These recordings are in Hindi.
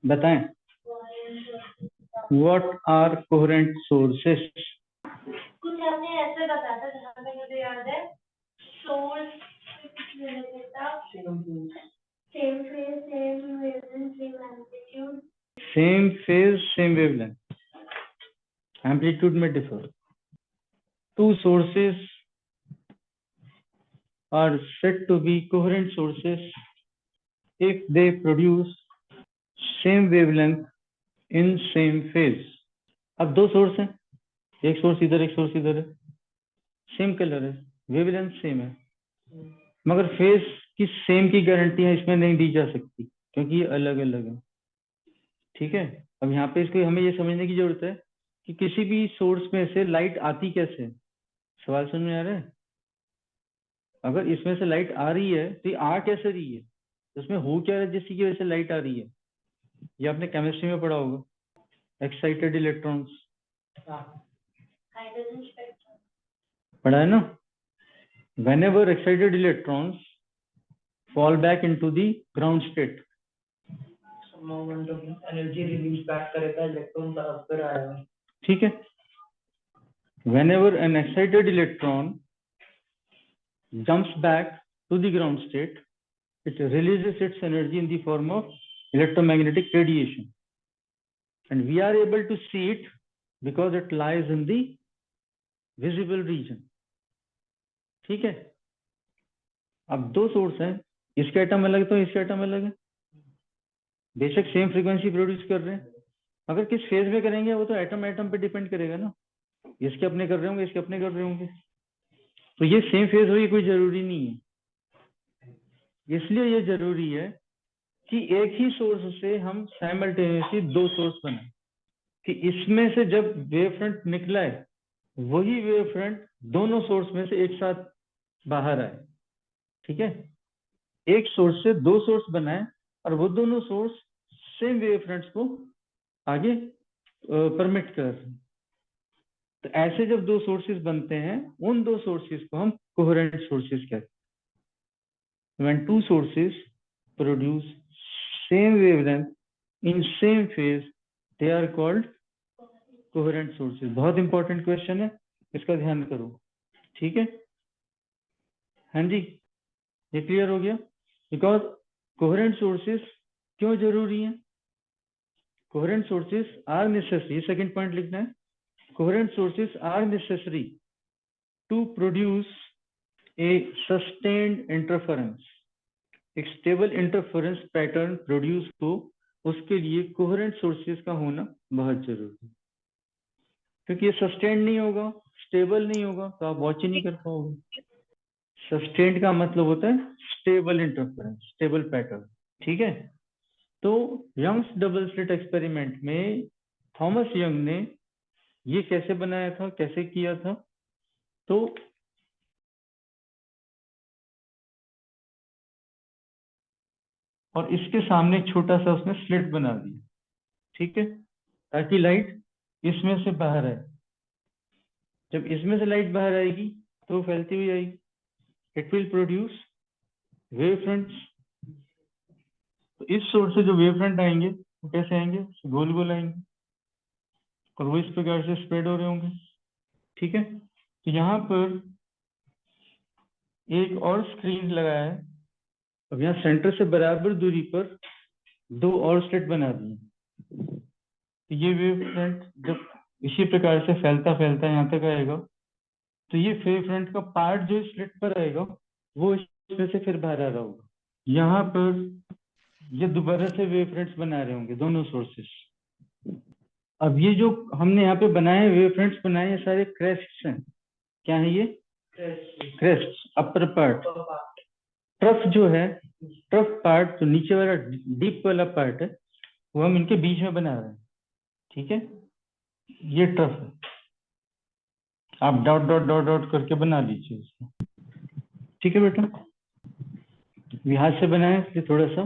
बताएं, व्हाट आर कोहेरेंट सोर्सेस? कुछ आपने ऐसे बताया था जहाँ तक मुझे याद है, सोर्स रिलेटेड था, same phase same wavelength same amplitude, same phase same wavelength, amplitude में differ. Two sources are said to be coherent sources if they produce same wavelength in same phase. अब दो सोर्स हैं, एक सोर्स इधर एक सोर्स इधर है, सेम कलर है, वेवलेंथ सेम है, मगर फेज की सेम की गारंटी है इसमें नहीं दी जा सकती क्योंकि ये अलग अलग है। ठीक है, अब यहाँ पे इसको हमें ये समझने की जरूरत है कि किसी भी सोर्स में से लाइट आती कैसे है। सवाल समझ में आ रहा है? अगर इसमें से लाइट आ रही है तो ये आ कैसे रही है, उसमें हो क्या रहा है जिसकी वजह से लाइट आ रही है? ये आपने केमिस्ट्री में पढ़ा होगा, एक्साइटेड इलेक्ट्रॉन्स पढ़ा है ना। whenever excited electrons fall back into the ground state, energy release back करेगा, इलेक्ट्रॉन ट्रांसफर आएगा। ठीक है, whenever an excited electron jumps back to the ground state, it releases its energy in the form of electromagnetic radiation, and we are able to see it because it lies in the visible region. ठीक है, अब दो सोर्स हैं, इसके एटम अलग है तो इसके एटम अलग है, बेशक सेम फ्रीक्वेंसी प्रोड्यूस कर रहे हैं, अगर किस फेज में करेंगे वो तो एटम एटम पे डिपेंड करेगा ना, इसके अपने कर रहे होंगे इसके अपने कर रहे होंगे, तो ये सेम फेज हो ये कोई जरूरी नहीं है। इसलिए ये जरूरी है कि एक ही सोर्स से हम साइमल्टेनियसली दो सोर्स बनाए, कि इसमें से जब वेव फ्रंट निकला है वही वेव फ्रंट दोनों सोर्स में से एक साथ बाहर आए। ठीक है, एक सोर्स से दो सोर्स बनाए और वो दोनों सोर्स सेम वेव फ्रंट्स को आगे परमिट कर। तो ऐसे जब दो सोर्सेस बनते हैं उन दो सोर्सेस को हम कोहेरेंट सोर्सेस कहते हैं। When two sources produce same wavelength in same phase, they are called coherent sources. बहुत इंपॉर्टेंट क्वेश्चन है, इसका ध्यान करो। ठीक है, हाँ जी, ये क्लियर हो गया? बिकॉज कोहेरेंट सोर्सेस क्यों जरूरी हैं? Coherent sources are necessary, second point लिखना है, coherent sources are necessary to produce a sustained interference. एक स्टेबल इंटरफेरेंस पैटर्न प्रोड्यूस हो उसके लिए कोहेरेंट सोर्सेस का होना बहुत जरूरी है, क्योंकि ये सस्टेन्ड नहीं होगा, स्टेबल नहीं होगा तो आप वॉच ही नहीं कर पाओगे। सस्टेन्ड का मतलब होता है स्टेबल इंटरफेरेंस, स्टेबल पैटर्न। ठीक है, तो यंग्स डबल स्लिट एक्सपेरिमेंट में थॉमस यंग ने ये कैसे बनाया था, कैसे किया था? तो और इसके सामने छोटा सा उसने स्लिट बना दिया, ठीक है, ताकि लाइट इसमें से बाहर आए। जब इसमें से लाइट बाहर आएगी तो फैलती हुई आएगी, it will produce wave fronts. तो इस सोर्स से जो वेव फ्रंट आएंगे वो कैसे आएंगे? गोल गोल आएंगे और वो इस प्रकार से स्प्रेड हो रहे होंगे। ठीक है, तो यहाँ पर एक और स्क्रीन लगाया है, अब यहाँ सेंटर से बराबर दूरी पर दो और स्लिट बना दिए। ये वेव फ्रंट जब इसी प्रकार से फैलता फैलता यहाँ तक आएगा तो ये वेव फ्रंट का पार्ट जो स्लिट पर आएगा वो इसमें से फिर बाहर आ रहा होगा। यहाँ पर ये दोबारा से वेव फ्रंट्स बना रहे होंगे दोनों सोर्सेस। अब ये जो हमने यहाँ पे बनाए वेव फ्रंट्स बनाए ये सारे क्रेस्ट्स हैं। क्या है ये? Crest, upper part. ट्रफ जो है, ट्रफ पार्ट जो नीचे वाला डीप वाला पार्ट है वो हम इनके बीच में बना रहे हैं। ठीक है, ये ट्रफ है, आप डॉट डॉट डॉट डॉट करके बना लीजिए इसको। ठीक है बेटा, हाथ से बनाए इसलिए थोड़ा सा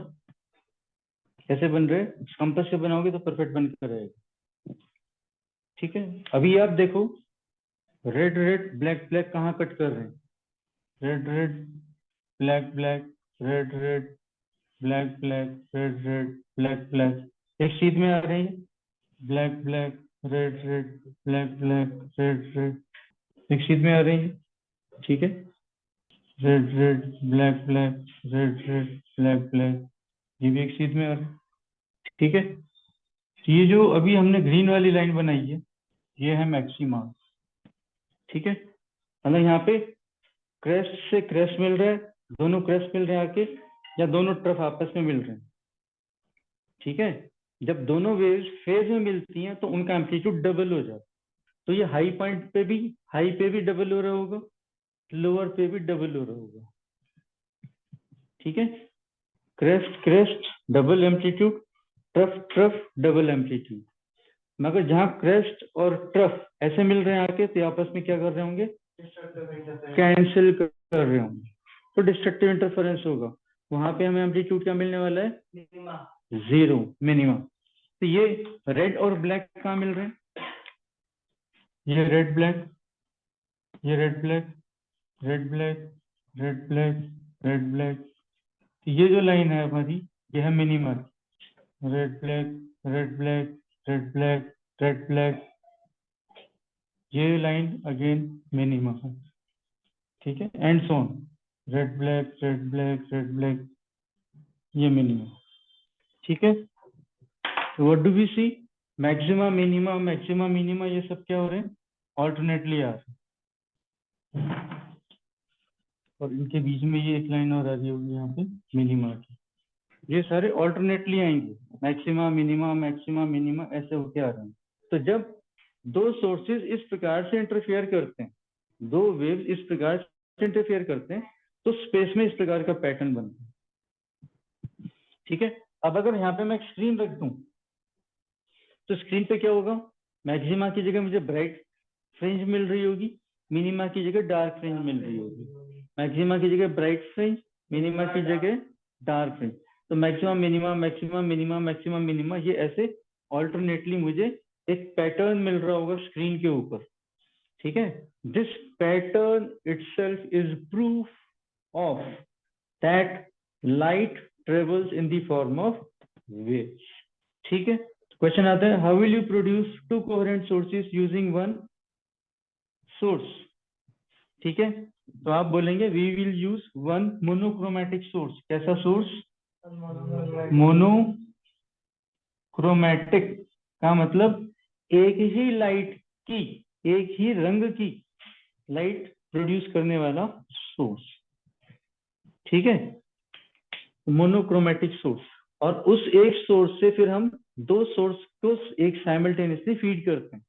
कैसे बन रहे, कंपास से बनाओगे तो परफेक्ट बन कर रहेगा। ठीक है, अभी आप देखो रेड रेड ब्लैक ब्लैक कहाँ कट कर रहे हैं? Red red black black, red red black black, red red, black black. एक शीट में आ रही है, black black, red red, black black, red red, एक शीट में आ रही है। ठीक है, red red, black black, red red, black black, ये भी एक शीट में आ रहा है। ठीक है, तो ये जो अभी हमने ग्रीन वाली लाइन बनाई है, ये है मैक्सिमा। ठीक है, मतलब यहाँ पे क्रेस्ट से क्रेस्ट मिल रहा है, दोनों क्रेस्ट मिल रहे हैं आके, या दोनों तरफ आपस में मिल रहे हैं। ठीक है, जब दोनों वेव्स फेज में मिलती हैं तो उनका एम्पलीट्यूड डबल हो जाता है। तो ये हाई पॉइंट पे भी, हाई पे भी डबल हो रहा होगा, लोअर पे भी डबल हो रहा होगा। ठीक है, crest crest double amplitude, trough trough double amplitude. मगर जहां क्रेस्ट और ट्रफ ऐसे मिल रहे हैं आके, तो आपस में क्या कर रहे होंगे, कैंसिल कर रहे होंगे, तो डिस्ट्रक्टिव इंटरफेरेंस होगा। वहां पे हमें एम्पलीट्यूड क्या मिलने वाला है, जीरो, मिनिमम। तो ये रेड और ब्लैक कहाँ मिल रहे हैं, ये रेड ब्लैक, ये red black, red black, red black, red black. तो ये जो लाइन है हमारी, ये है minimum. Red black, red black, red black, red black, ये लाइन अगेन मिनिमम है। ठीक है, and so on, red black, red black, red black, ये मिनिमम। ठीक है, what do we see, maxima minima, maxima minima, ये सब क्या हो रहे हैं, ऑल्टरनेटली आ रहे हैं। और इनके बीच में ये एक लाइन और आ रही होगी यहाँ पे मिनिमा की। ये सारे ऑल्टरनेटली आएंगे, मैक्सिमा मिनिमा, मैक्सिमा मिनिमा, ऐसे होके आ रहे हैं। तो जब दो सोर्सेज इस प्रकार से इंटरफेयर करते हैं, दो वेव्स इस प्रकार से इंटरफेयर करते हैं, तो स्पेस में इस प्रकार का पैटर्न बनता है। ठीक है, अब अगर यहाँ पे मैं एक स्क्रीन रख दूं, तो स्क्रीन पे क्या होगा, मैक्सिमा की जगह मुझे ब्राइट फ्रिंज मिल रही होगी, मिनिमा की जगह डार्क फ्रिंज मिल रही होगी। मैक्सिमा की जगह ब्राइट फ्रिंज, मिनिमा की जगह डार्क फ्रिंज। तो maximum minima, maximum minima, maximum minima, ये ऐसे ऑल्टरनेटली मुझे एक पैटर्न मिल रहा होगा स्क्रीन के ऊपर। ठीक है, this pattern itself is proof of that light travels in the form of waves. ठीक है, क्वेश्चन आता है, how will you produce two coherent sources using one source. ठीक है, तो आप बोलेंगे we will use one monochromatic source. कैसा सोर्स, मोनोक्रोमेटिक का मतलब एक ही लाइट की, एक ही रंग की लाइट प्रोड्यूस करने वाला सोर्स। ठीक है, मोनोक्रोमेटिक सोर्स। और उस एक सोर्स से फिर हम दो सोर्स को एक साइमल्टेनियसली फीड करते हैं।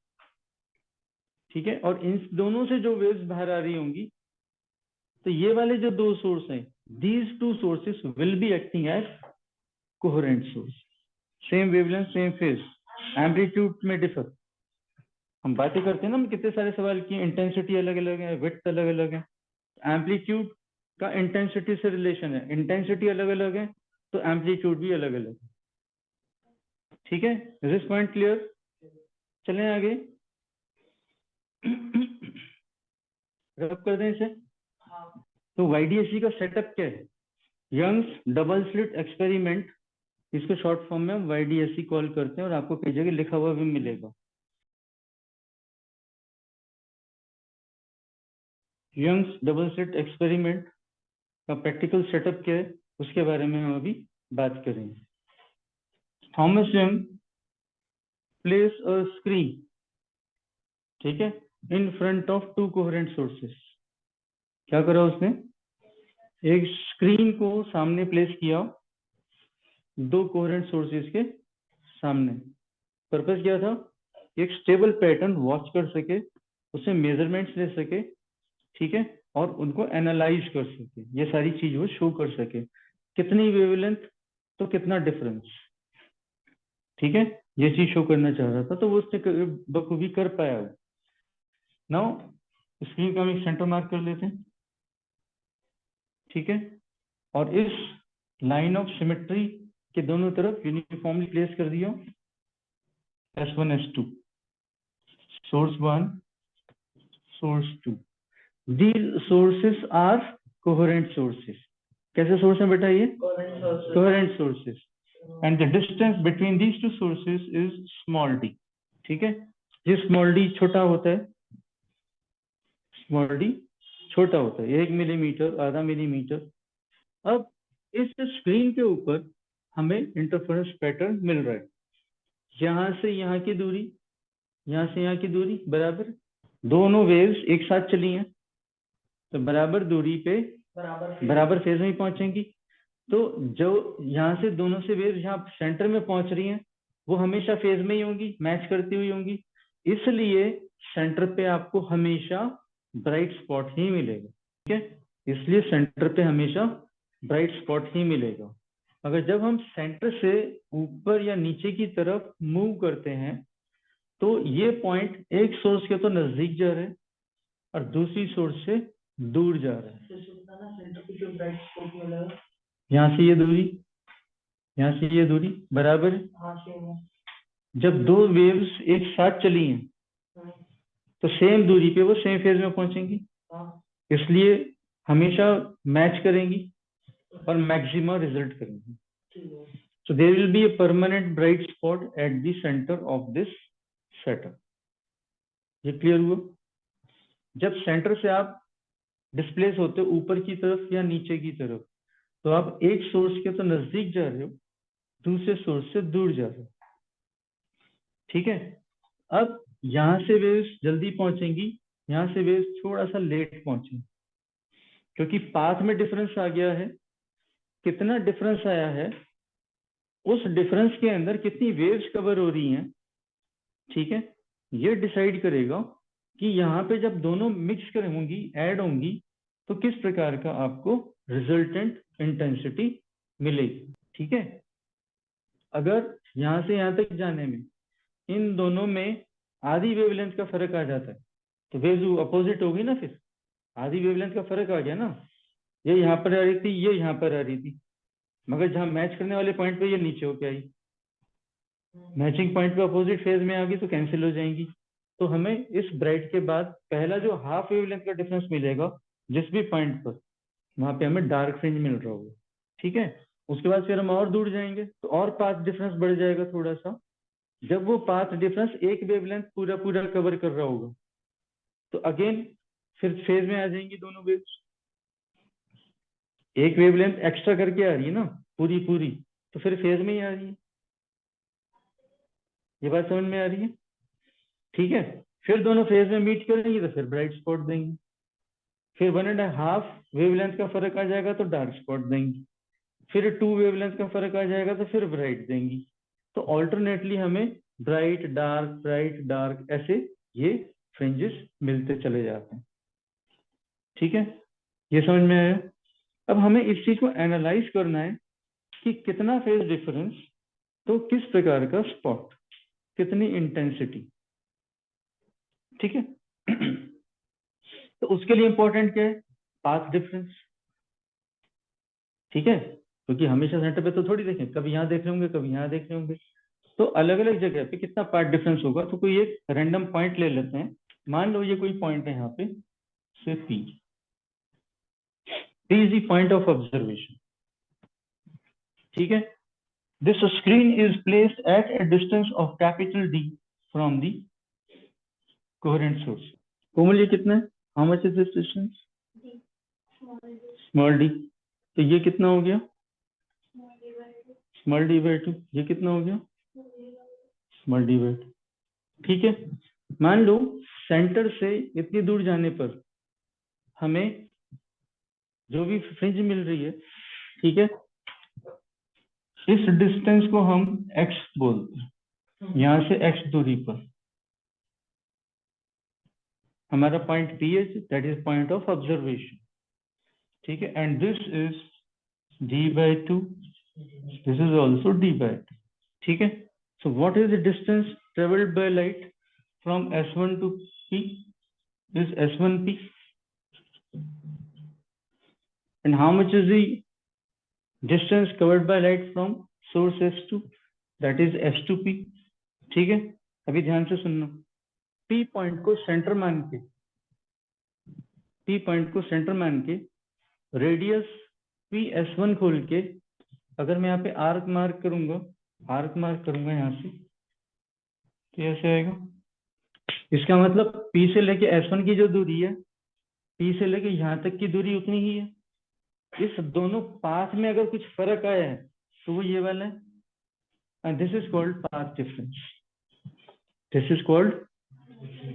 ठीक है, और इन दोनों से जो वेव्स बाहर आ रही होंगी, तो ये वाले जो दो सोर्स हैं, these two sources will be acting as coherent source. Same wavelength, same phase, amplitude में डिफर। हम बातें करते हैं ना, हम कितने सारे सवाल किए, इंटेंसिटी अलग अलग है, विड्थ अलग अलग है, एम्पलीट्यूड का इंटेंसिटी से रिलेशन है, इंटेंसिटी अलग अलग है तो एम्पलीट्यूड भी अलग अलग है। ठीक है, इज दिस पॉइंट क्लियर, चलें आगे। रब कर दें इसे। तो YDSC का सेटअप क्या है, यंग्स डबल स्लिट एक्सपेरिमेंट, इसको शॉर्ट फॉर्म में हम YDSC कॉल करते हैं, और आपको कई जगह लिखा हुआ भी मिलेगा। यंग्स डबल स्लिट एक्सपेरिमेंट का प्रैक्टिकल सेटअप क्या है, उसके बारे में हम अभी बात करेंगे। Thomas young place a screen, ठीक है, in front of to coherent sources. क्या करा उसने, एक स्क्रीन को सामने प्लेस किया दो कोहेरेंट सोर्सेस के सामने। पर्पस क्या था, एक स्टेबल पैटर्न वॉच कर सके, उससे मेजरमेंट्स ले सके, ठीक है, और उनको एनालाइज कर सके, ये सारी चीज वो शो कर सके, कितनी वेवलेंथ तो कितना डिफरेंस। ठीक है, ये चीज शो करना चाह रहा था, तो वो उसने बखूबी कर पाया। नाउ स्क्रीन का हम एक सेंटर मार्क कर लेते हैं। ठीक है, और इस लाइन ऑफ सिमेट्री के दोनों तरफ यूनिफॉर्मली प्लेस कर दिया S1 S2, source 1, source 2. These sources are coherent sources. कैसे सोर्स है बेटा ये? Current sources. Coherent sources, and the distance between these two sources is small D. ठीक है, ये स्मॉल डी छोटा होता है, स्मॉल डी छोटा होता है, 1 मिलीमीटर, आधा मिलीमीटर। अब इस स्क्रीन के ऊपर हमें इंटरफेरेंस पैटर्न मिल रहा है, यहाँ से यहाँ की दूरी, यहाँ से यहाँ की दूरी बराबर, दोनों वेव्स एक साथ चली हैं तो बराबर दूरी पे बराबर फेज में ही पहुंचेंगी। तो जो यहाँ से दोनों से वेव्स यहाँ सेंटर में पहुंच रही हैं वो हमेशा फेज में ही होंगी, मैच करती हुई होंगी, इसलिए सेंटर पे आपको हमेशा ब्राइट स्पॉट ही मिलेगा। ठीक है, इसलिए सेंटर पे हमेशा ब्राइट स्पॉट ही मिलेगा। अगर जब हम सेंटर से ऊपर या नीचे की तरफ मूव करते हैं तो ये पॉइंट एक सोर्स के तो नजदीक जा रहे हैं और दूसरी सोर्स से दूर जा रहा है। सेंटर पे जो ब्राइट स्पॉट मिलेगा, यहाँ से ये दूरी, यहाँ से ये दूरी बराबर है। हाँ सेम है। जब दो वेव्स एक साथ चली हैं तो सेम दूरी पे वो सेम फेज में पहुंचेंगी, हाँ इसलिए हमेशा मैच करेंगी और मैक्सिमा रिजल्ट करेंगी। ठीक है। So there will be a permanent bright spot at the center of this setup. ये क्लियर हुआ? जब सेंटर से आप डिस्प्लेस होते हो ऊपर की तरफ या नीचे की तरफ तो आप एक सोर्स के तो नजदीक जा रहे हो, दूसरे सोर्स से दूर जा रहे हो। ठीक है, अब यहां से वेव्स जल्दी पहुंचेंगी, यहां से वेव्स थोड़ा सा लेट पहुंचेंगी क्योंकि पाथ में डिफरेंस आ गया है। कितना डिफरेंस आया है, उस डिफरेंस के अंदर कितनी वेव्स कवर हो रही हैं, ठीक है, ये डिसाइड करेगा कि यहाँ पे जब दोनों मिक्स कर होंगी, ऐड होंगी, तो किस प्रकार का आपको रिजल्टेंट इंटेंसिटी मिलेगी। ठीक है, अगर यहाँ से यहाँ तक जाने में इन दोनों में आधी वेवलेंथ का फर्क आ जाता है तो वेव अपोजिट होगी ना, फिर आधी वेवलेंथ का फर्क आ गया ना, ये यहाँ पर आ रही थी, ये यहाँ पर आ रही थी, मगर जहां मैच करने वाले पॉइंट पे ये नीचे होके आई, मैचिंग पॉइंट पे अपोजिट फेज में आ गई तो कैंसिल हो जाएंगी। तो हमें इस ब्राइट के बाद पहला जो हाफ वेवलेंथ का डिफरेंस मिलेगा जिस भी पॉइंट पर, वहां पे हमें डार्क फ्रिंज मिल रहा होगा। ठीक है, उसके बाद फिर हम और दूर जाएंगे तो और पाथ डिफरेंस बढ़ जाएगा थोड़ा सा। जब वो पाथ डिफरेंस एक वेवलेंथ पूरा पूरा कवर कर रहा होगा तो अगेन फिर फेज में आ जाएंगी दोनों वेव्स। एक वेवलेंथ एक्स्ट्रा करके आ रही है ना पूरी पूरी, तो फिर फेज में ही आ रही है। ये बात समझ में आ रही है? ठीक है, फिर दोनों फेज में मीट करेंगी तो फिर ब्राइट स्पॉट देंगी, फिर 1.5 वेवलेंथ का फर्क आ जाएगा तो डार्क स्पॉट देंगी, फिर 2 वेवलेंथ का फर्क आ जाएगा तो फिर ब्राइट देंगी। तो ऑल्टरनेटली हमें ब्राइट डार्क ऐसे ये फ्रिंजेस मिलते चले जाते हैं। ठीक है, ये समझ में आया? अब हमें इस चीज को एनालाइज करना है कि कितना फेज डिफरेंस तो किस प्रकार का स्पॉट, कितनी इंटेंसिटी। ठीक है, तो उसके लिए इंपॉर्टेंट क्या है? Path difference. ठीक है, क्योंकि हमेशा सेंटर पे तो थोड़ी देखें, कभी यहाँ देख रहे होंगे, कभी यहाँ देख रहे होंगे, तो अलग अलग जगह पे कितना पाथ डिफरेंस होगा। तो कोई एक रैंडम पॉइंट ले लेते हैं, मान लो ये कोई पॉइंट है यहाँ पे से P is the point of observation. ठीक है, this screen is placed at a distance of capital D from the coherent source. कोमल ये कितना है? How much is this distance? Small d. तो ये कितना हो गया? Small d by 2. ये कितना हो गया? Small d by 2. ठीक है, मान लो सेंटर से इतनी दूर जाने पर हमें जो भी फ्रिंज मिल रही है, ठीक है, इस डिस्टेंस को हम x बोलते हैं। यहां से x दूरी पर हमारा पॉइंट P है, that is point of observation. ठीक है, and this is d by 2, this is also d by 2। ठीक है, so what is the distance travelled by light from S1 to P is S1P, and how much is the distance covered by light from source S2, that is S2P। ठीक है, अभी ध्यान से सुनना, P पॉइंट को सेंटर मान के, P पॉइंट को सेंटर मान के रेडियस PS1 खोल के अगर मैं यहाँ पे आर्क मार्क करूंगा यहाँ से, तो ऐसे आएगा। इसका मतलब P से लेके S1 की जो दूरी है, P से लेके यहाँ तक की दूरी उतनी ही है। इस दोनों पाथ में अगर कुछ फर्क आया है तो वो ये वाला है, and this is called path difference. This is called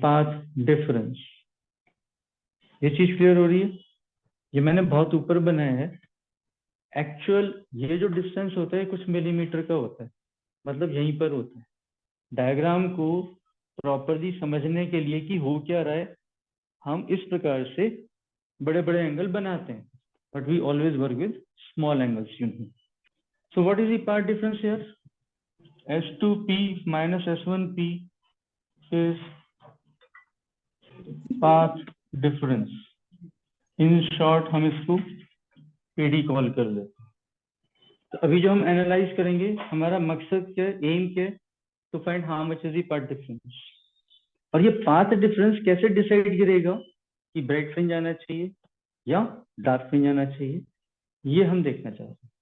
path difference. ये चीज क्लियर हो रही है? ये मैंने बहुत ऊपर बनाया है। एक्चुअल ये जो डिस्टेंस होता है कुछ मिलीमीटर का होता है, मतलब यहीं पर होता है। डायग्राम को प्रॉपरली समझने के लिए कि हो क्या रहा है, हम इस प्रकार से बड़े बड़े एंगल बनाते हैं, but we always work with small angles, you know. So what is the path difference here? S2P minus S1P is path difference. In short हम इसको PD कॉल कर लेते हैं। तो अभी जो हम एनालाइज करेंगे, हमारा मकसद क्या है, एम क्या है, to find how much is the path difference. और ये पाथ डिफरेंस कैसे डिसाइड करेगा कि ब्राइट फ्रिंज आना चाहिए या डार्क फ्रिंज आना चाहिए, ये हम देखना चाहते हैं।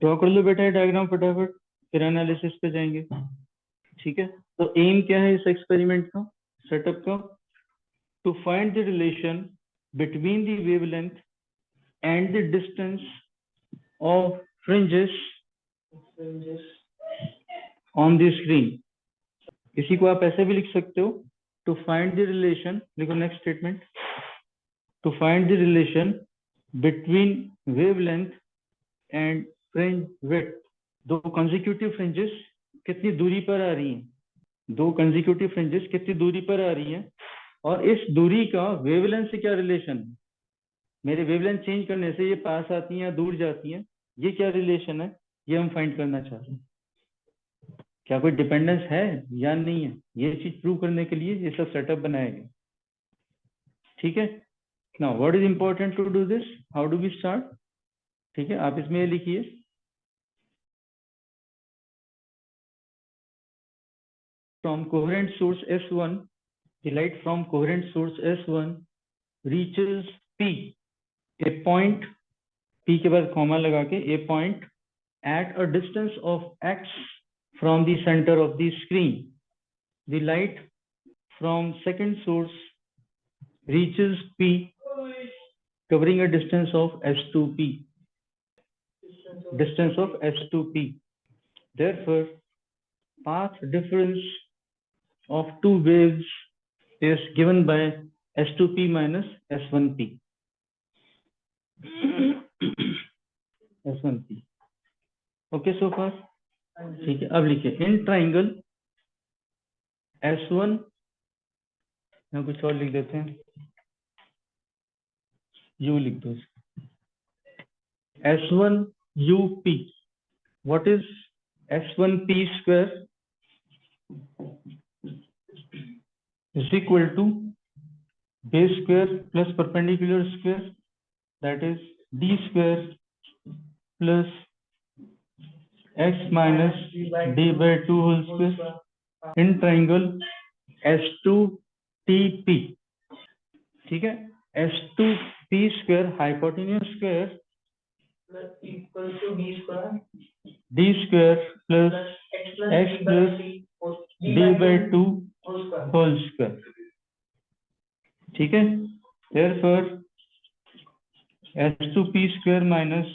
ड्रॉ कर लो बेटा डायग्राम फटाफट, फिर एनालिसिस पे जाएंगे। ठीक है, तो एम क्या है इस एक्सपेरिमेंट का, सेटअप का? To find the relation between the wavelength and the distance of fringes on the screen. इसी को आप ऐसे भी लिख सकते हो, टू फाइंड द रिलेशन, लिखो next statement, to find the relation between wavelength and fringe width. दो कंसेक्यूटिव फ्रिंजेस कितनी दूरी पर आ रही हैं, दो कंसेक्यूटिव फ्रिंजेस कितनी दूरी पर आ रही हैं, और इस दूरी का वेवलेंथ से क्या रिलेशन है। मेरे वेवलेंथ चेंज करने से ये पास आती हैं या दूर जाती हैं, ये क्या रिलेशन है, ये हम फाइंड करना चाहते हैं। क्या कोई डिपेंडेंस है या नहीं है, ये चीज प्रूव करने के लिए ये सब सेटअप बनाया गया। ठीक है, now what is important to do this, how do we start. ठीक है, आप इसमें लिखिए, from coherent source S1, the light from coherent source S1 reaches P, a point, P के बाद कॉमा लगा के, a point at a distance of x from the center of the screen. The light from second source reaches P, covering a distance of S2P. Distance of S2P. Therefore, path difference of two waves is given by S2P minus S1P. S1P. Okay so far? ठीक है, अब लिखिए इन ट्राइंगल S1, यहाँ कुछ और लिख देते हैं, U लिख दो, S1UP. What is S1P square? Is equal to base square plus perpendicular square, that is D square plus x minus d by 2 whole square in triangle S2TP. ठीक है, S2P square hypotenuse square equal to D square D square plus x plus d by 2 whole square. ठीक है, therefore S2P square minus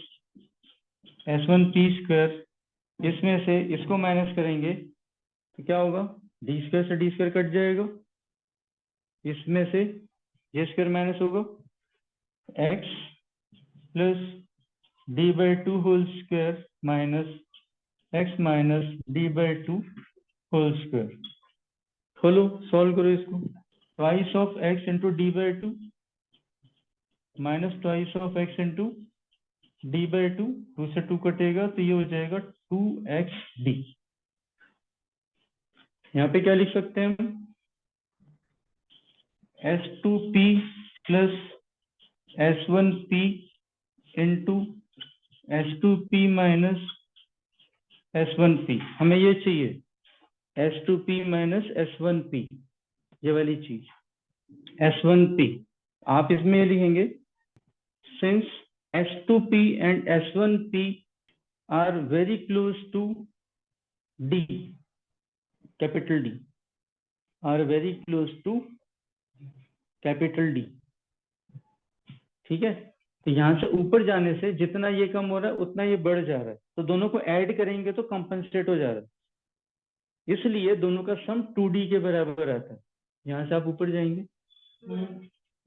S1P square, इसमें से इसको माइनस करेंगे तो क्या होगा, डी स्क्वायर से डी स्क्वायर कट जाएगा, इसमें से ये स्क्वायर माइनस होगा, x plus D by 2 whole square minus x minus D by 2 whole square. खोलो, सॉल्व करो इसको, twice of x into D by 2 minus twice of x into D by 2, 2 से 2 कटेगा तो ये हो जाएगा 2xd। यहाँ पे क्या लिख सकते हैं हम, S2P plus S1P into S2P minus S1P, हमें ये चाहिए S2P माइनस S1P, ये वाली चीज S1P। आप इसमें ये लिखेंगे, since S2P and S1P are very close to D, capital D, are very close to capital D. ठीक है, तो यहाँ से ऊपर जाने से जितना ये कम हो रहा है उतना ये बढ़ जा रहा है, तो दोनों को ऐड करेंगे तो कंपनसेट हो जा रहा है, इसलिए दोनों का सम 2D के बराबर आता है। यहाँ से आप ऊपर जाएंगे,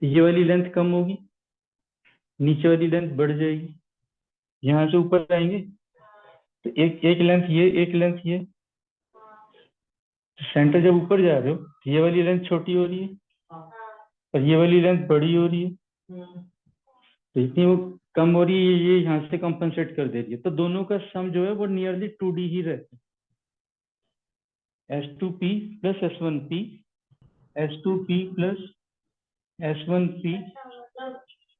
ये वाली लेंथ कम होगी, नीचे वाली लेंथ बढ़ जाएगी। यहाँ से ऊपर आएंगे तो एक लेंथ ये, एक लेंथ ये, सेंटर जब ऊपर जा रहे हो तो ये वाली लेंथ छोटी हो रही है और ये वाली लेंथ बड़ी हो रही है, तो इतनी वो कम हो रही है, ये यहाँ से कंपनसेट कर दे रही है, तो दोनों का सम जो है वो नियरली 2D ही रहता है। S2P plus S1P, S2P plus S1P,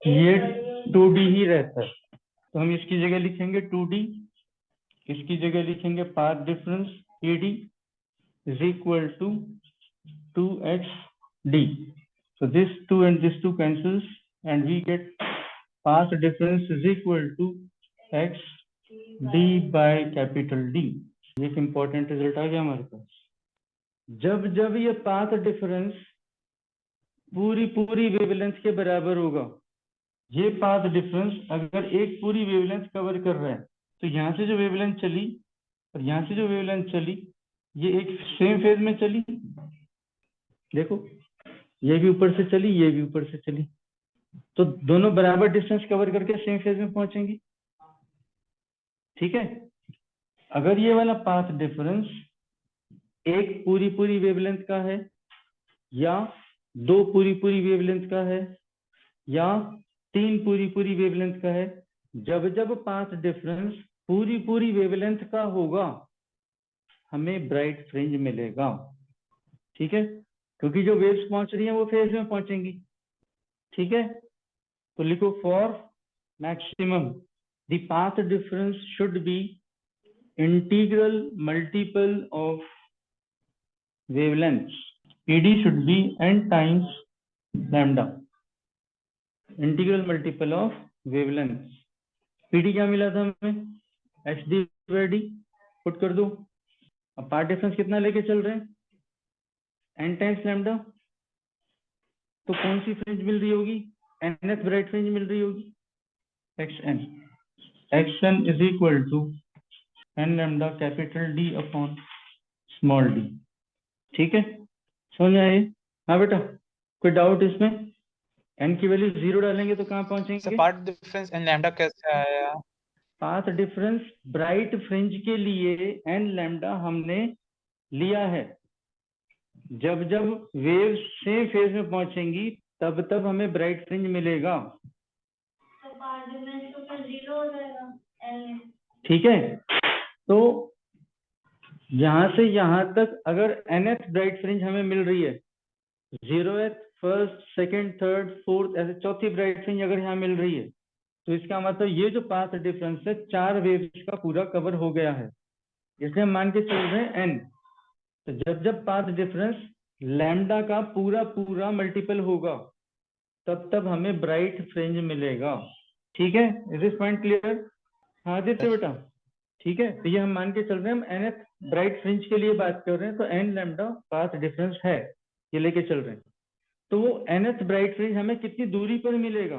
ये 2D ही रहता है, तो हम इसकी जगह लिखेंगे 2D, इसकी जगह लिखेंगे path difference AD is equal to 2XD. So this 2 and this 2 cancels and we get path difference is equal to XD by capital D. ये एक important result आ गया हमारे पास। जब जब ये पाथ डिफरेंस पूरी वेवलेंथ के बराबर होगा, ये पाथ डिफरेंस अगर एक पूरी वेवलेंथ कवर कर रहा है, तो यहाँ से जो वेवलेंथ चली और यहाँ से जो वेवलेंथ चली, ये एक सेम फेज में चली, देखो ये भी ऊपर से चली, ये भी ऊपर से चली, तो दोनों बराबर डिस्टेंस कवर करके सेम फेज में पहुंचेंगी। ठीक है, अगर ये वाला पाथ डिफरेंस एक पूरी वेवलेंथ का है या दो पूरी वेवलेंथ का है या तीन पूरी वेवलेंथ का है, जब जब पाथ डिफरेंस पूरी वेवलेंथ का होगा हमें ब्राइट फ्रिंज मिलेगा। ठीक है, क्योंकि जो वेव्स पहुंच रही हैं वो फेज में पहुंचेंगी। ठीक है, तो लिखो for maximum the path difference should be integral multiple of wavelengths, PD should be n times lambda, integral multiple of wavelengths. PD क्या मिला था हमें, HD by D, पुट कर दो। अब पाथ डिफरेंस कितना लेके चल रहे हैं, n टाइम्स लैम्डा, तो कौन सी फ्रिंज मिल रही होगी, nth ब्राइट फ्रिंज मिल रही होगी, xn, xn is equal to n lambda capital D upon small d। ठीक है, समझ आए? हाँ बेटा, कोई डाउट इसमें? n की वैल्यू 0 डालेंगे तो कहाँ पहुंचेंगे? पाथ डिफरेंस एन लैम्डा कैसे आया? पाथ डिफरेंस ब्राइट फ्रिंज के लिए n लैम्डा हमने लिया है, जब जब वेव सेम फेज में पहुंचेंगी तब तब हमें ब्राइट फ्रिंज मिलेगा। तो पाथ डिफरेंस तो फिर 0 हो जाएगा L। ठीक है, तो यहां से यहां तक अगर nth ब्राइट फ्रिंज हमें मिल रही है, 0th, first, second, third, fourth, ऐसे चौथी ब्राइट फ्रिंज अगर यहाँ मिल रही है, तो इसका मतलब ये जो पाथ डिफरेंस है 4 वेव्स का पूरा कवर हो गया है, इसलिए हम मान के चल रहे हैं n। तो जब जब पाथ डिफरेंस लैम्डा का पूरा मल्टीपल होगा तब तब हमें ब्राइट फ्रिंज मिलेगा। ठीक है, इज दिस पॉइंट क्लियर? हाँ आदित्य बेटा, ठीक है, तो ये हम मान के चल रहे हैं, हम nth ब्राइट फ्रिंज के लिए बात कर रहे हैं, तो n लैम्डा पाथ डिफरेंस है, ये लेके चल रहे हैं। तो वो nth ब्राइट फ्रिंज हमें कितनी दूरी पर मिलेगा,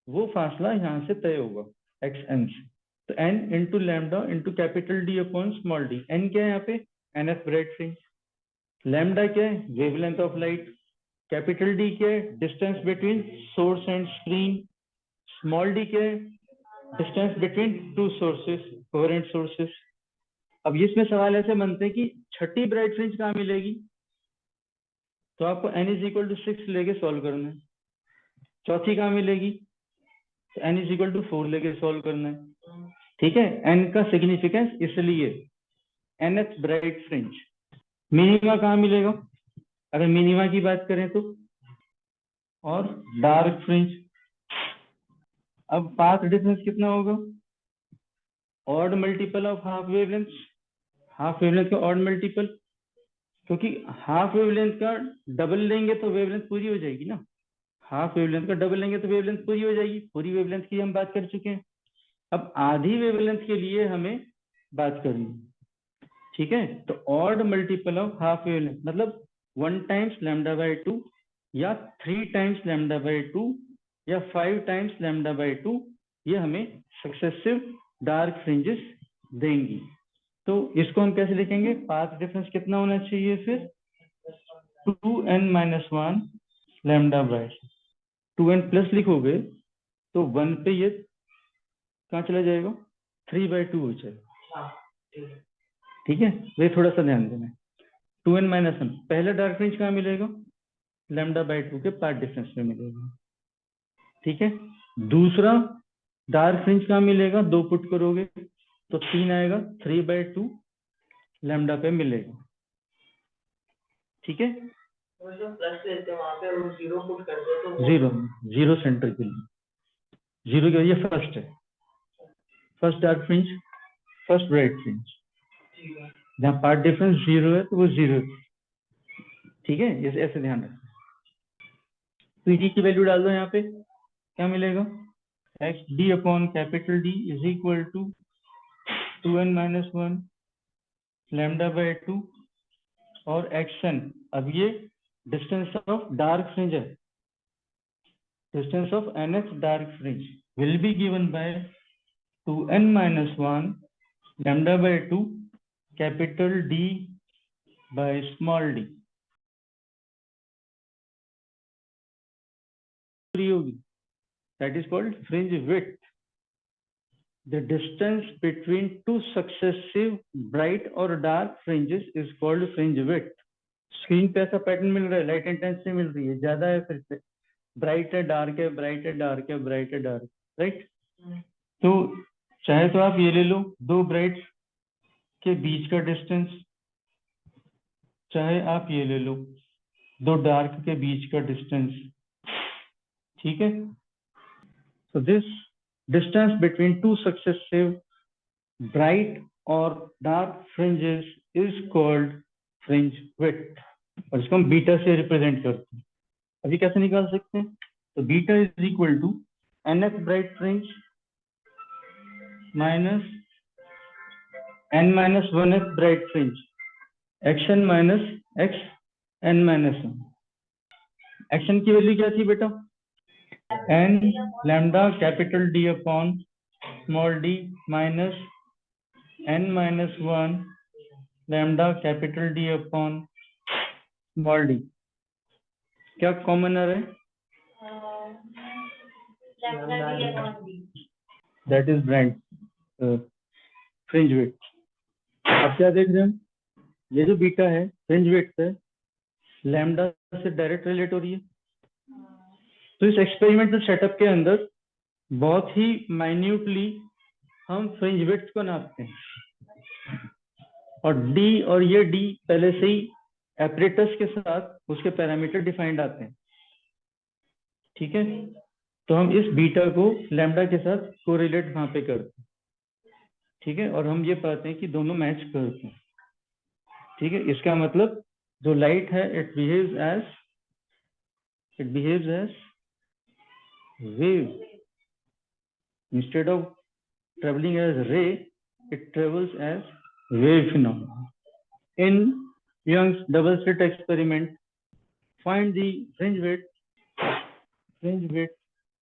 वो फासला यहाँ से तय होगा xn से, तो n into lambda into capital D upon small d। n क्या है यहाँ पे, nth ब्राइट फ्रिंज, लैम्डा क्या है, wavelength of light, capital D क्या है, distance between source and screen, small d क्या है, distance between two sources, coherent sources. अब इसमें सवाल ऐसे बनते हैं कि छठी ब्राइट फ्रिंज कहाँ मिलेगी, तो आपको n इज इक्वल टू 6 लेके सॉल्व करना है। चौथी कहाँ मिलेगी, तो n इज इक्वल टू 4 लेके सॉल्व करना है। ठीक है, n का सिग्निफिकेंस इसलिए nth ब्राइट फ्रिंज। मिनिमा कहाँ मिलेगा, अगर मिनिमा की बात करें तो, और डार्क फ्रिंज। अब पाथ डिफरेंस कितना होगा, odd multiple of half wavelength, half wavelength का ऑड मल्टीपल, क्योंकि हाफ वेवलेंथ का डबल लेंगे तो वेवलेंथ पूरी हो जाएगी ना, हाफ वेवलेंथ का डबल लेंगे तो वेवलेंथ पूरी हो जाएगी। पूरी वेवलेंथ की हम बात कर चुके हैं। अब आधी वेवलेंथ के लिए हमें बात करनी है, ठीक है। तो odd multiple of half wavelength मतलब 1 टाइम्स λ/2 या 3 टाइम्स λ/2 या 5 टाइम्स λ/2, ये हमें सक्सेसिव डार्क फ्रिंजेस देंगी। तो इसको हम कैसे लिखेंगे? पाथ डिफरेंस कितना होना चाहिए फिर? 2n-1 λ/2। 2n प्लस लिखोगे तो 1 पे ये कहाँ चला जाएगा? 3/2 हो जाएगा। हाँ, ठीक है। ठीक है, वे थोड़ा सा ध्यान देना। 2n-1 पहला डार्क फ्रिंज कहाँ मिलेगा? λ/2 के पार्ट डिफरेंस में मिलेगा। ठीक है, दूसरा डार्क फ्रिंज कहाँ मिलेगा? 2 पुट करोगे तो 3 आएगा, 3/2 लैम्डा पे मिलेगा। ठीक है, वो जो प्लस लेते हैं वहाँ पे वो 0 पुट कर दो तो वो 0 सेंटर के लिए 0 की वजह फर्स्ट है, first dark fringe, first bright fringe. ठीक है। जहाँ पार्ट डिफरेंस 0 है तो वो 0। ठीक है, इसे ऐसे ध्यान रखना। पीडी की वैल्यू डाल दो यहाँ पे, क्या मिलेगा? X D upon capital D is equal to 2n-1 λ/2 और एक्शन। अब ये डिस्टेंस ऑफ डार्क फ्रिंज है, distance of nth dark fringe will be given by 2n-1 λ/2 capital D by small d होगी। That is called fringe width. The distance between two successive bright or dark fringes is called fringe width. Screen पे ऐसा पैटर्न मिल रहा है, लाइट इंटेंसिटी मिल रही है, ज्यादा है, फिर से ब्राइट है, डार्क है, ब्राइट है, डार्क है, ब्राइट है, डार्क, राइट। तो चाहे तो आप ये ले लो, 2 ब्राइट के बीच का डिस्टेंस, चाहे आप ये ले लो, 2 डार्क के बीच का डिस्टेंस। ठीक है, so this distance between two successive bright or dark fringes is called fringe width, और इसको हम बीटा से रिप्रेजेंट करते हैं। अभी कैसे निकाल सकते हैं? तो beta is equal to nth bright fringe minus n-1th bright fringe, xn minus xn-1। Action की वैल्यू क्या थी बेटा? n lambda capital D upon small d minus n-1 lambda capital D upon small d। क्या कॉमन है? That is bright fringe width. अब क्या देख रहे हैं? ये जो बीटा है फ्रिंज विड्थ है, लैम्डा से डायरेक्ट रिलेट हो रही है। तो इस एक्सपेरिमेंटल सेटअप के अंदर बहुत ही माइन्यूटली हम फ्रिंज विड्थ को नापते हैं, और डी और ये डी पहले से ही एपरेटस के साथ उसके पैरामीटर डिफाइंड आते हैं। ठीक है, तो हम इस बीटा को लैम्डा के साथ कोरिलेट वहां पे करते हैं। ठीक है, और हम ये पाते हैं कि दोनों मैच करते हैं। ठीक है, इसका मतलब जो लाइट है it behaves as wave instead of traveling as ray, it travels as wave phenomenon. In Young's double slit experiment, find the fringe width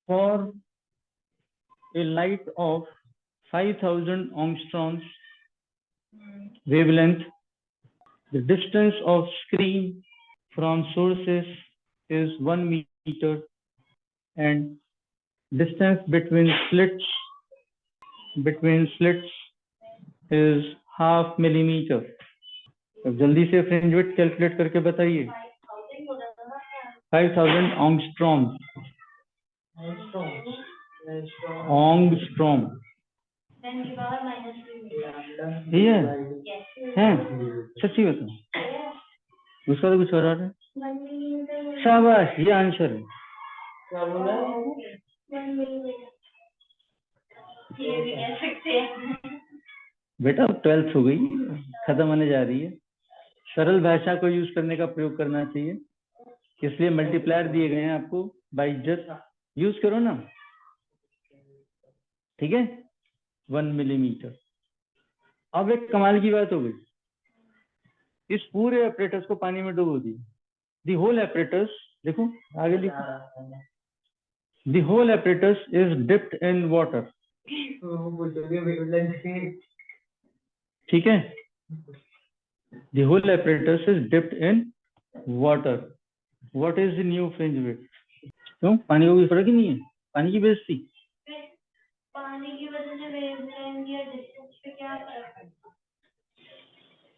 for a light of 5000 angstroms wavelength. The distance of screen from sources is 1 meter and distance between slits is 0.5 millimeter. अब जल्दी से फ्रिंज विड्थ कैलकुलेट करके बताइए। 5000 ऑंगस्ट्रॉम। ये है सच्ची बताओ, उसका तो कुछ और है। शाबाश, ये आंसर है। क्या बोला? बेटा 12th हो गई, खत्म होने जा रही है। सरल भाषा को यूज करने का प्रयोग करना चाहिए, इसलिए मल्टीप्लायर दिए गए हैं आपको बाई जस्ट यूज करो ना, ठीक है, 1 मिलीमीटर। अब एक कमाल की बात हो गई, इस पूरे एपरेटस को पानी में डुबो दिए, दी होल एपरेटस, देखो आगे लिखो, the whole apparatus is dipped in water, ठीक है, the whole apparatus is dipped in water, what is the new fringe width? क्यों, पानी को कोई फर्क ही नहीं है, पानी की बेइज्जती। पानी की वजह से वेवलेंथ या डिस्टेंस पे क्या फर्क है?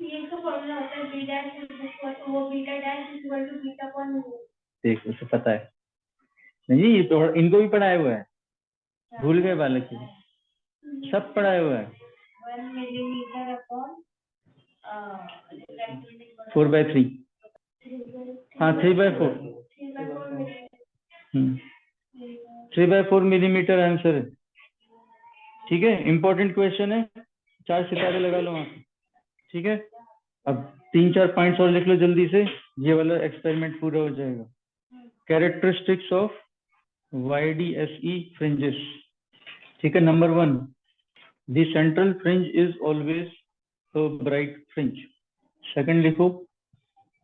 ये तो फॉर्मूला होता है b डैश इक्वल टू वो beta dash equal to beta upon mu. देखो उसे पता है नहीं, ये तो इनको भी पढ़ाया हुआ है, भूल गए बालक जी, सब पढ़ाया हुआ है। 1 मिलीमीटर अपॉन 4/3, हाँ 3/4, 3/4 मिलीमीटर आंसर है, ठीक है, इंपॉर्टेंट क्वेश्चन है, 4 सितारे लगा लो वहां पे, ठीक है। अब 3-4 पॉइंट्स और लिख लो जल्दी से, ये वाला एक्सपेरिमेंट पूरा हो जाएगा। कैरेक्टरिस्टिक्स ऑफ YDSE फ्रिंजेस, ठीक है। Number 1, the central fringe is always a bright fringe. Second लिखो,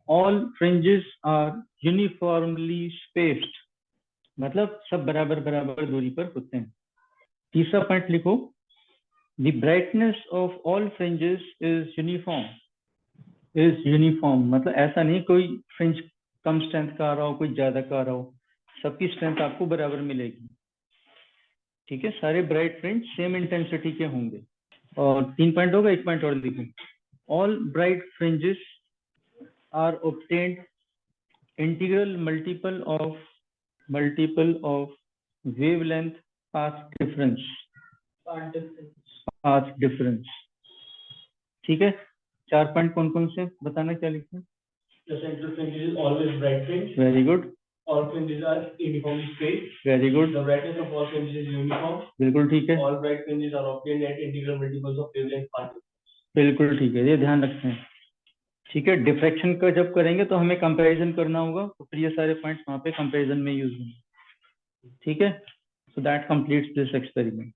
all fringes are uniformly spaced, मतलब सब बराबर बराबर दूरी पर होते हैं। तीसरा पॉइंट लिखो, the brightness of all fringes is uniform, is uniform मतलब ऐसा नहीं कोई फ्रिंज कम स्ट्रेंथ का आ रहा हो, कोई ज्यादा का आ रहा हो, सबकी स्ट्रेंथ आपको बराबर मिलेगी, ठीक है, सारे ब्राइट फ्रिंज सेम इंटेंसिटी के होंगे। और 3 पॉइंट होगा, 1 पॉइंट और लिखो, all bright fringes are obtained integral multiple of wavelength path difference, ठीक है। 4 पॉइंट कौन कौन से बताना, क्या लिखना? The central fringe is always bright fringe. Very good, All fringes are uniformly spaced. Very good, The brightness of all fringes is uniform. बिल्कुल ठीक है, All bright fringes are obtained at integral multiples of wavelength part. बिल्कुल ठीक है, ये ध्यान रखते हैं, ठीक है। डिफ्रैक्शन का जब करेंगे तो हमें कंपैरिजन करना होगा, तो फिर ये सारे पॉइंट्स वहां पे कंपैरिजन में यूज होंगे, ठीक है। So that completes this experiment.